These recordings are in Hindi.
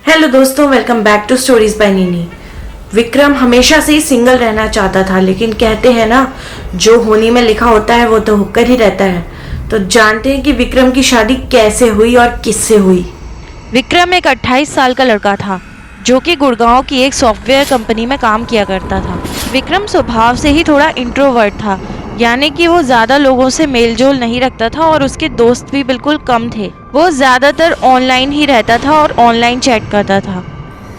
हेलो दोस्तों, welcome back to stories by Nini. Vikram हमेशा से ही सिंगल रहना चाहता था, लेकिन कहते हैं ना, जो होने में लिखा होता है वो तो होकर ही रहता है। तो जानते हैं कि विक्रम की शादी कैसे हुई और किससे हुई। विक्रम एक 28 साल का लड़का था जो कि गुड़गांव की एक सॉफ्टवेयर कंपनी में काम किया करता था। विक्रम स्वभाव से ही थोड़ा इंट्रोवर्ट था, यानी कि वो ज़्यादा लोगों से मेलजोल नहीं रखता था और उसके दोस्त भी बिल्कुल कम थे। वो ज़्यादातर ऑनलाइन ही रहता था और ऑनलाइन चैट करता था।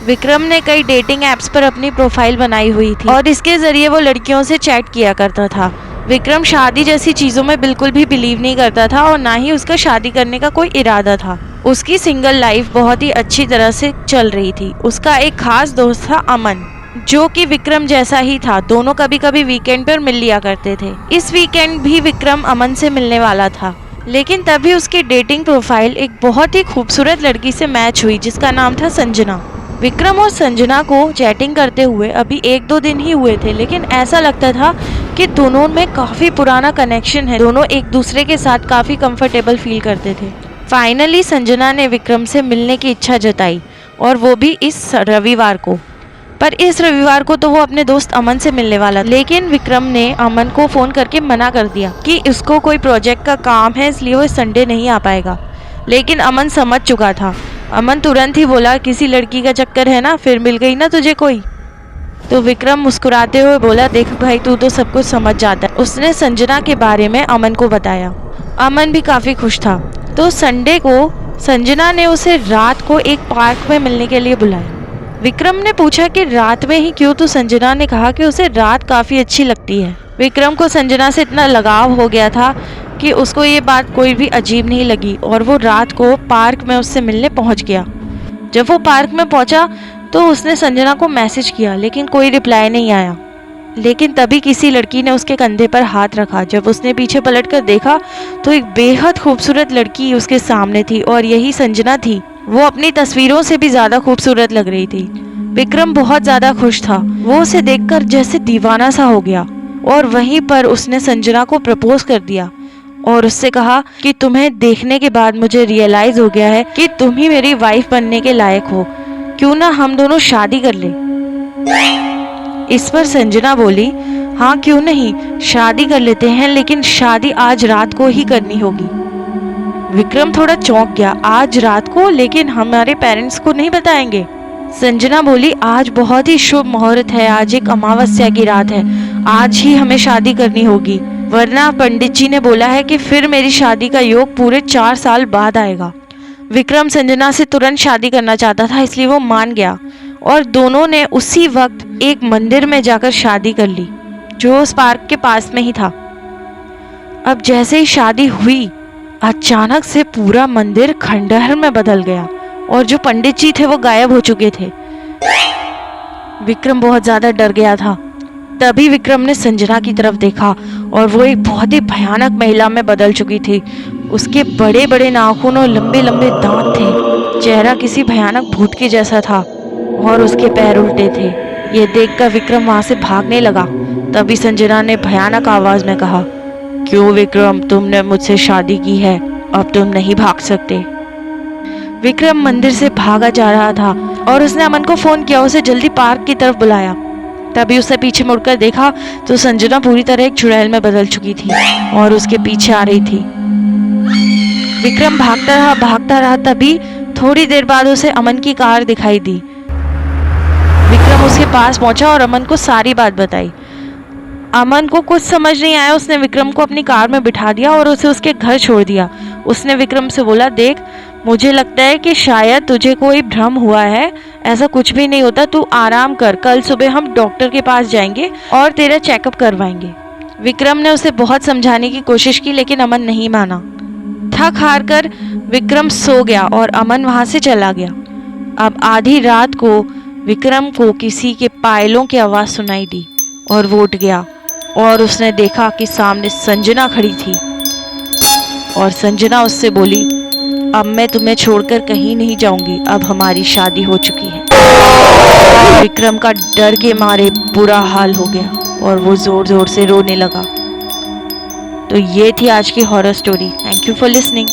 विक्रम ने कई डेटिंग ऐप्स पर अपनी प्रोफाइल बनाई हुई थी और इसके ज़रिए वो लड़कियों से चैट किया करता था। विक्रम शादी जैसी चीज़ों में बिल्कुल भी बिलीव नहीं करता था और ना ही उसका शादी करने का कोई इरादा था। उसकी सिंगल लाइफ बहुत ही अच्छी तरह से चल रही थी। उसका एक खास दोस्त था अमन, जो कि विक्रम जैसा ही था। दोनों कभी कभी वीकेंड पर मिल लिया करते थे। इस वीकेंड भी विक्रम अमन से मिलने वाला था, लेकिन तभी उसकी डेटिंग प्रोफाइल एक बहुत ही खूबसूरत लड़की से मैच हुई जिसका नाम था संजना। विक्रम और संजना को चैटिंग करते हुए अभी 1-2 दिन ही हुए थे, लेकिन ऐसा लगता था कि दोनों में काफ़ी पुराना कनेक्शन है। दोनों एक दूसरे के साथ काफ़ी कंफर्टेबल फील करते थे। फाइनली संजना ने विक्रम से मिलने की इच्छा जताई, और वो भी इस रविवार को। पर इस रविवार को तो वो अपने दोस्त अमन से मिलने वाला, लेकिन विक्रम ने अमन को फ़ोन करके मना कर दिया कि उसको कोई प्रोजेक्ट का काम है, इसलिए वो संडे नहीं आ पाएगा। लेकिन अमन समझ चुका था। अमन तुरंत ही बोला, किसी लड़की का चक्कर है ना, फिर मिल गई ना तुझे कोई। तो विक्रम मुस्कुराते हुए बोला, देख भाई, तू तो सब कुछ समझ जाता है। उसने संजना के बारे में अमन को बताया। अमन भी काफ़ी खुश था। तो संडे को संजना ने उसे रात को एक पार्क में मिलने के लिए बुलाया। विक्रम ने पूछा कि रात में ही क्यों, तो संजना ने कहा कि उसे रात काफ़ी अच्छी लगती है। विक्रम को संजना से इतना लगाव हो गया था कि उसको ये बात कोई भी अजीब नहीं लगी और वो रात को पार्क में उससे मिलने पहुंच गया। जब वो पार्क में पहुंचा तो उसने संजना को मैसेज किया, लेकिन कोई रिप्लाई नहीं आया। लेकिन तभी किसी लड़की ने उसके कंधे पर हाथ रखा। जब उसने पीछे पलटकर देखा तो एक बेहद खूबसूरत लड़की उसके सामने थी, और यही संजना थी। वो अपनी तस्वीरों से भी ज़्यादा खूबसूरत लग रही थी। विक्रम बहुत ज़्यादा खुश था। वो उसे देखकर जैसे दीवाना सा हो गया, और वहीं पर उसने संजना को प्रपोज कर दिया और उससे कहा कि तुम्हें देखने के बाद मुझे रियलाइज हो गया है कि तुम ही मेरी वाइफ बनने के लायक हो। क्यों ना हम दोनों शादी कर लें। इस पर संजना बोली, हाँ क्यों नहीं, शादी कर लेते हैं, लेकिन शादी आज रात को ही करनी होगी। विक्रम थोड़ा चौंक गया, आज रात को, लेकिन हमारे पेरेंट्स को नहीं बताएंगे। संजना बोली, आज बहुत ही शुभ मुहूर्त है, आज एक अमावस्या की रात है, आज ही हमें शादी करनी होगी, वरना पंडित जी ने बोला है कि फिर मेरी शादी का योग पूरे 4 साल बाद आएगा। विक्रम संजना से तुरंत शादी करना चाहता था, इसलिए वो मान गया और दोनों ने उसी वक्त एक मंदिर में जाकर शादी कर ली, जो उस पार्क के पास में ही था। अब जैसे ही शादी हुई, अचानक से पूरा मंदिर खंडहर में बदल गया और जो पंडित जी थे वो गायब हो चुके थे। विक्रम बहुत ज्यादा डर गया था। तभी विक्रम ने संजना की तरफ देखा और वो एक बहुत ही भयानक महिला में बदल चुकी थी। उसके बड़े बड़े नाखून और लंबे लंबे दांत थे। चेहरा किसी भयानक भूत के जैसा था और उसके पैर उल्टे थे। ये देखकर विक्रम वहां से भागने लगा। तभी संजना ने भयानक आवाज में कहा, क्यों विक्रम, तुमने मुझसे शादी की है, अब तुम नहीं भाग सकते। विक्रम मंदिर से भागा जा रहा था और उसने अमन को फोन किया, उसे जल्दी पार्क की तरफ बुलाया। तभी उसने पीछे मुड़कर देखा तो संजना पूरी तरह एक चुड़ैल में बदल चुकी थी और उसके पीछे आ रही थी। विक्रम भागता रहा। तभी थोड़ी देर बाद उसे अमन की कार दिखाई दी। विक्रम उसके पास पहुंचा और अमन को सारी बात बताई। अमन को कुछ समझ नहीं आया। उसने विक्रम को अपनी कार में बिठा दिया और उसे उसके घर छोड़ दिया। उसने विक्रम से बोला, देख, मुझे लगता है कि शायद तुझे कोई भ्रम हुआ है, ऐसा कुछ भी नहीं होता, तू आराम कर, कल सुबह हम डॉक्टर के पास जाएंगे और तेरा चेकअप करवाएंगे। विक्रम ने उसे बहुत समझाने की कोशिश की, लेकिन अमन नहीं माना। थक हार कर विक्रम सो गया और अमन वहां से चला गया। अब आधी रात को विक्रम को किसी के पायलों की आवाज़ सुनाई दी और वो उठ गया और उसने देखा कि सामने संजना खड़ी थी और संजना उससे बोली, अब मैं तुम्हें छोड़कर कहीं नहीं जाऊंगी, अब हमारी शादी हो चुकी है। विक्रम का डर के मारे बुरा हाल हो गया और वो जोर जोर से रोने लगा। तो ये थी आज की horror story. Thank you for listening.